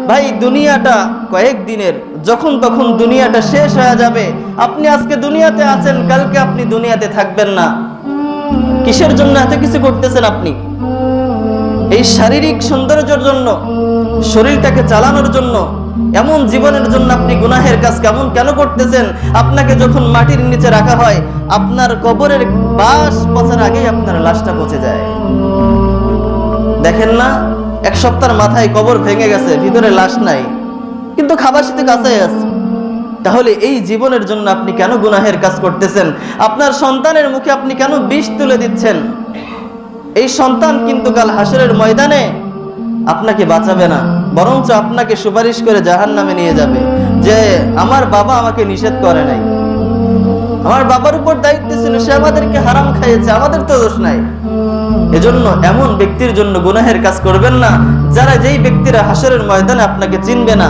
ভাই দুনিয়াটা কয়েকদিনের, যখন তখন দুনিয়াটা শেষ হয়ে যাবে। আপনি আজকে দুনিয়াতে আছেন, কালকে আপনি দুনিয়াতে থাকবেন না। কিসের জন্য এত কিছু করতেছেন আপনি? এই শারীরিক সৌন্দর্যের জন্য, শরীরটাকে চালানোর জন্য, এমন জীবনের জন্য আপনি গুনাহের কাজ কেন করতেছেন? আপনাকে যখন মাটির নিচে রাখা হয়, আপনার কবরের বাস পচার আগেই আপনার লাশটা পচে যায়। দেখেন না, এক সপ্তাহের মাথায় কবর ভেঙে গেছে, ভিতরে লাশ নাই, কিন্তু খাবাসিতে কাছেই আছে। তাহলে এই জীবনের জন্য আপনি কেন গুনাহের কাজ করতেছেন? আপনার সন্তানের মুখে আপনি কেন বিষ তুলে দিচ্ছেন? এই সন্তান কিন্তু কাল হাসরের ময়দানে আপনাকে বাঁচাবে না, বরঞ্চ আপনাকে সুপারিশ করে জাহান্নামে নিয়ে যাবে, যে আমার বাবা আমাকে নিষেধ করে নাই, আমার বাবার উপর দায়িত্ব ছিল, সে আমাদেরকে হারাম খাইয়েছে, আমাদের তো দোষ নাই। এজন্য এমন ব্যক্তির জন্য গুনাহের কাজ করবেন না, যেই ব্যক্তিরা হাসরের ময়দানে আপনাকে চিনবে না।